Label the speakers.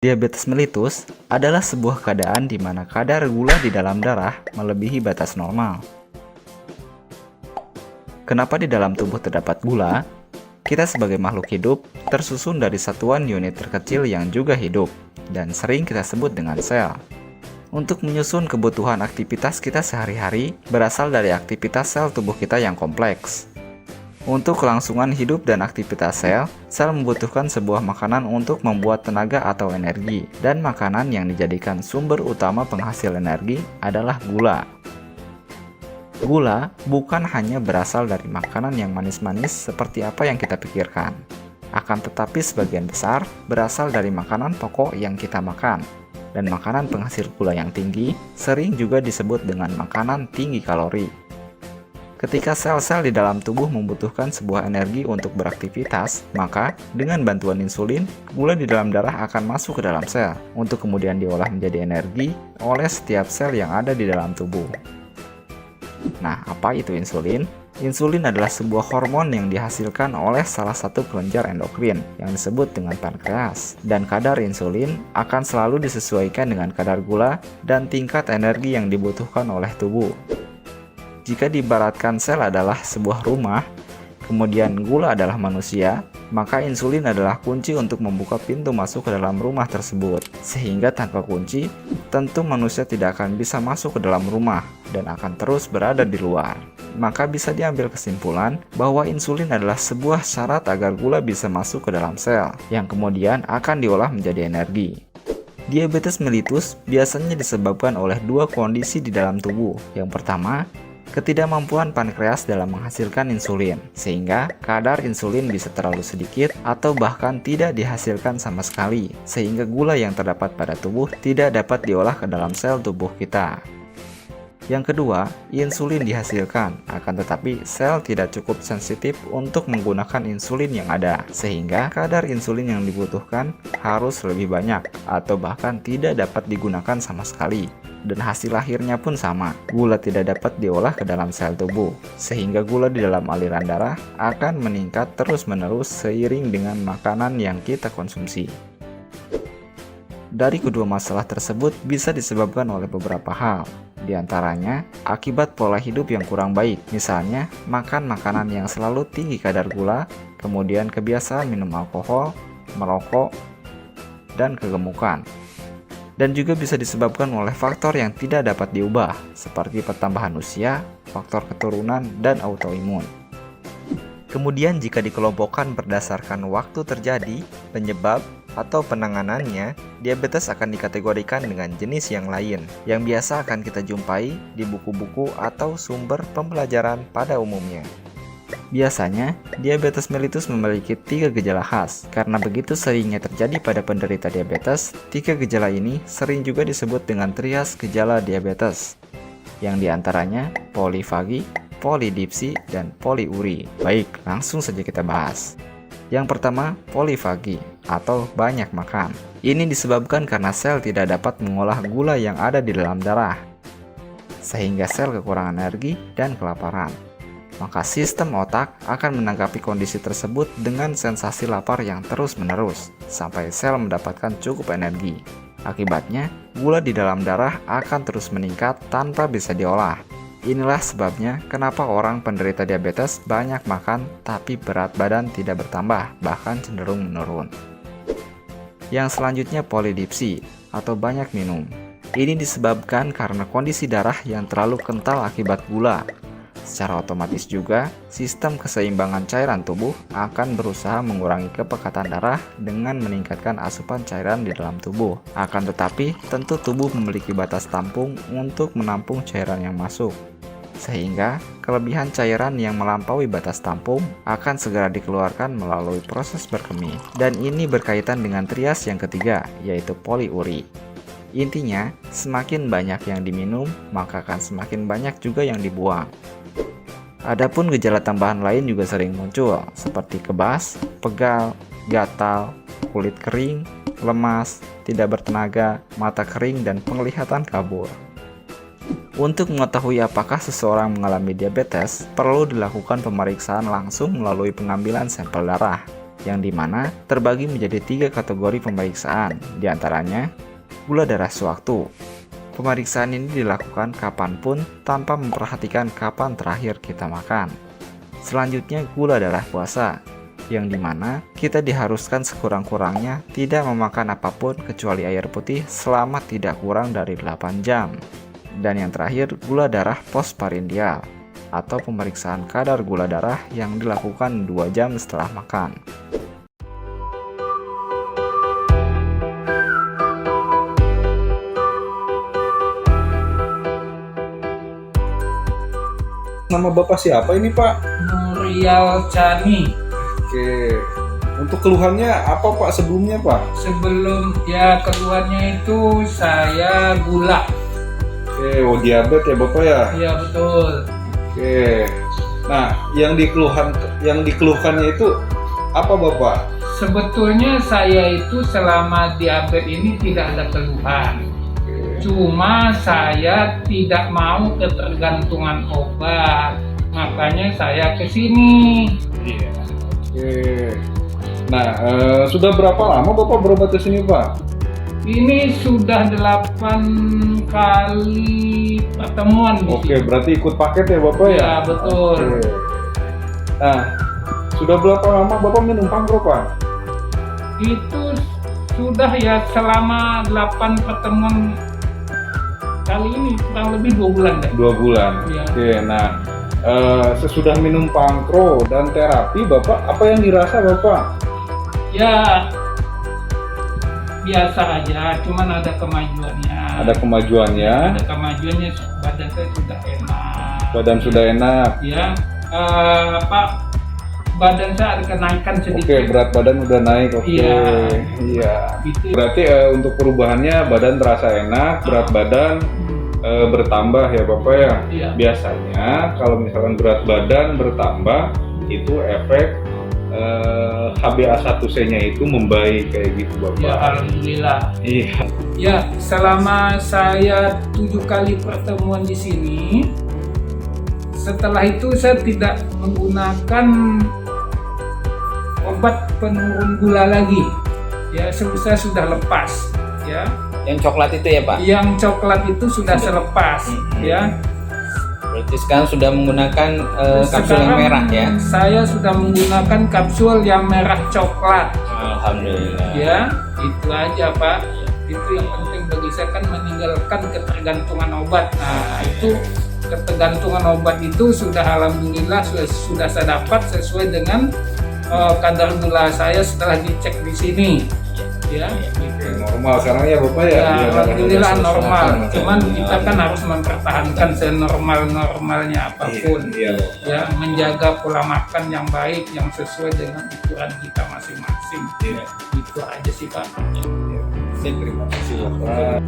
Speaker 1: Diabetes mellitus adalah sebuah keadaan di mana kadar gula di dalam darah melebihi batas normal. Kenapa di dalam tubuh terdapat gula? Kita sebagai makhluk hidup tersusun dari satuan unit terkecil yang juga hidup, dan sering kita sebut dengan sel. Untuk menyusun kebutuhan aktivitas kita sehari-hari berasal dari aktivitas sel tubuh kita yang kompleks. Untuk kelangsungan hidup dan aktivitas sel membutuhkan sebuah makanan untuk membuat tenaga atau energi, dan makanan yang dijadikan sumber utama penghasil energi adalah gula. Gula bukan hanya berasal dari makanan yang manis-manis seperti apa yang kita pikirkan, akan tetapi sebagian besar berasal dari makanan pokok yang kita makan, dan makanan penghasil gula yang tinggi sering juga disebut dengan makanan tinggi kalori. Ketika sel-sel di dalam tubuh membutuhkan sebuah energi untuk beraktivitas, maka dengan bantuan insulin, gula di dalam darah akan masuk ke dalam sel untuk kemudian diolah menjadi energi oleh setiap sel yang ada di dalam tubuh. Nah, apa itu insulin? Insulin adalah sebuah hormon yang dihasilkan oleh salah satu kelenjar endokrin yang disebut dengan pankreas. Dan kadar insulin akan selalu disesuaikan dengan kadar gula dan tingkat energi yang dibutuhkan oleh tubuh. Jika diibaratkan sel adalah sebuah rumah, kemudian gula adalah manusia, maka insulin adalah kunci untuk membuka pintu masuk ke dalam rumah tersebut. Sehingga tanpa kunci, tentu manusia tidak akan bisa masuk ke dalam rumah dan akan terus berada di luar. Maka bisa diambil kesimpulan bahwa insulin adalah sebuah syarat agar gula bisa masuk ke dalam sel, yang kemudian akan diolah menjadi energi. Diabetes mellitus biasanya disebabkan oleh dua kondisi di dalam tubuh. Yang pertama, ketidakmampuan pankreas dalam menghasilkan insulin, sehingga kadar insulin bisa terlalu sedikit atau bahkan tidak dihasilkan sama sekali, sehingga gula yang terdapat pada tubuh tidak dapat diolah ke dalam sel tubuh kita. Yang kedua, insulin dihasilkan, akan tetapi sel tidak cukup sensitif untuk menggunakan insulin yang ada, sehingga kadar insulin yang dibutuhkan harus lebih banyak, atau bahkan tidak dapat digunakan sama sekali. Dan hasil akhirnya pun sama, gula tidak dapat diolah ke dalam sel tubuh, sehingga gula di dalam aliran darah akan meningkat terus-menerus seiring dengan makanan yang kita konsumsi. Dari kedua masalah tersebut bisa disebabkan oleh beberapa hal, di antaranya akibat pola hidup yang kurang baik, misalnya makan makanan yang selalu tinggi kadar gula, kemudian kebiasaan minum alkohol, merokok, dan kegemukan. Dan juga bisa disebabkan oleh faktor yang tidak dapat diubah, seperti pertambahan usia, faktor keturunan, dan autoimun. Kemudian jika dikelompokkan berdasarkan waktu terjadi, penyebab, atau penanganannya, diabetes akan dikategorikan dengan jenis yang lain, yang biasa akan kita jumpai di buku-buku atau sumber pembelajaran pada umumnya. Biasanya, diabetes mellitus memiliki 3 gejala khas. Karena begitu seringnya terjadi pada penderita diabetes, 3 gejala ini sering juga disebut dengan trias gejala diabetes, yang diantaranya polifagi, polidipsi, dan poliuri. Baik, langsung saja kita bahas. Yang pertama, polifagi atau banyak makan. Ini disebabkan karena sel tidak dapat mengolah gula yang ada di dalam darah, sehingga sel kekurangan energi dan kelaparan. Maka sistem otak akan menanggapi kondisi tersebut dengan sensasi lapar yang terus-menerus, sampai sel mendapatkan cukup energi. Akibatnya, gula di dalam darah akan terus meningkat tanpa bisa diolah. Inilah sebabnya kenapa orang penderita diabetes banyak makan tapi berat badan tidak bertambah, bahkan cenderung menurun. Yang selanjutnya polidipsi atau banyak minum. Ini disebabkan karena kondisi darah yang terlalu kental akibat gula. Secara otomatis juga, sistem keseimbangan cairan tubuh akan berusaha mengurangi kepekatan darah dengan meningkatkan asupan cairan di dalam tubuh. Akan tetapi, tentu tubuh memiliki batas tampung untuk menampung cairan yang masuk. Sehingga, kelebihan cairan yang melampaui batas tampung akan segera dikeluarkan melalui proses berkemih. Dan ini berkaitan dengan trias yang ketiga, yaitu poliuri. Intinya, semakin banyak yang diminum, maka akan semakin banyak juga yang dibuang. Adapun gejala tambahan lain juga sering muncul, seperti kebas, pegal, gatal, kulit kering, lemas, tidak bertenaga, mata kering, dan penglihatan kabur. Untuk mengetahui apakah seseorang mengalami diabetes, perlu dilakukan pemeriksaan langsung melalui pengambilan sampel darah. yang dimana terbagi menjadi 3 kategori pemeriksaan, diantaranya gula darah sewaktu. Pemeriksaan ini dilakukan kapanpun tanpa memperhatikan kapan terakhir kita makan. Selanjutnya gula darah puasa, yang dimana kita diharuskan sekurang-kurangnya tidak memakan apapun kecuali air putih selama tidak kurang dari 8 jam. Dan yang terakhir gula darah postprandial, atau pemeriksaan kadar gula darah yang dilakukan 2 jam setelah makan.
Speaker 2: Nama Bapak siapa ini, Pak?
Speaker 3: Nurial Chani.
Speaker 2: Oke. Untuk keluhannya apa, Pak, sebelumnya, Pak?
Speaker 3: Sebelum keluarnya itu saya gula.
Speaker 2: Oke, diabetes ya, Bapak ya?
Speaker 3: Iya betul.
Speaker 2: Oke. Nah, yang dikeluhkannya itu apa, Bapak?
Speaker 3: Sebetulnya saya itu selama diabetes ini tidak ada keluhan. Cuma saya tidak mau ketergantungan obat, makanya saya ke sini.
Speaker 2: Iya. Oke. Nah, sudah berapa lama Bapak berobat ke sini, Pak?
Speaker 3: Ini sudah 8 kali pertemuan.
Speaker 2: Oke, berarti ikut paket ya, Bapak ya?
Speaker 3: Ya betul.
Speaker 2: Oke. Nah, sudah berapa lama Bapak minum Pangro, Pak?
Speaker 3: Itu sudah ya selama 8 pertemuan kali ini, kurang lebih 2 bulan deh.
Speaker 2: 2 bulan.
Speaker 3: Iya.
Speaker 2: Oke, nah sesudah minum Pangro dan terapi, Bapak apa yang dirasa, Bapak?
Speaker 3: Ya biasa aja, cuman ada kemajuannya.
Speaker 2: Ada kemajuannya.
Speaker 3: Ada kemajuannya, badan saya sudah enak.
Speaker 2: Badan sudah enak.
Speaker 3: Ya, badan saya ada kenaikan sedikit.
Speaker 2: Oke, berat badan udah naik. Oke.
Speaker 3: Iya.
Speaker 2: Iya.
Speaker 3: Gitu.
Speaker 2: Berarti untuk perubahannya badan terasa enak, berat badan bertambah ya, Bapak ya.
Speaker 3: Iya.
Speaker 2: Biasanya kalau misalkan berat badan bertambah itu efek HbA1c-nya itu membaik kayak gitu, Bapak.
Speaker 3: Ya alhamdulillah.
Speaker 2: Iya.
Speaker 3: Ya, selama saya 7 kali pertemuan di sini, setelah itu saya tidak menggunakan obat penurun gula lagi. Ya, saya sudah lepas. Ya.
Speaker 4: Yang coklat itu ya, Pak?
Speaker 3: Yang coklat itu sudah selepas. Ya.
Speaker 4: Berarti sekarang sudah menggunakan kapsul yang merah ya?
Speaker 3: Saya sudah menggunakan kapsul yang merah coklat.
Speaker 4: Alhamdulillah.
Speaker 3: Ya, itu aja, Pak. Itu yang penting bagi saya, kan meninggalkan ketergantungan obat. Nah, itu ketergantungan obat itu sudah alhamdulillah sudah saya dapat sesuai dengan kadar gula saya setelah dicek di sini. Ya, gitu.
Speaker 2: Normal sekarang ya, Bapak ya?
Speaker 3: Ya, alhamdulillah normal.
Speaker 2: Normal.
Speaker 3: Cuman kita kan harus mempertahankan senormal-normalnya apapun.
Speaker 2: Iya, Bapak.
Speaker 3: Ya, menjaga pola makan yang baik yang sesuai dengan ukuran kita masing-masing.
Speaker 2: Iya.
Speaker 3: Itu aja sih, Pak.
Speaker 2: Terima kasih, Bapak.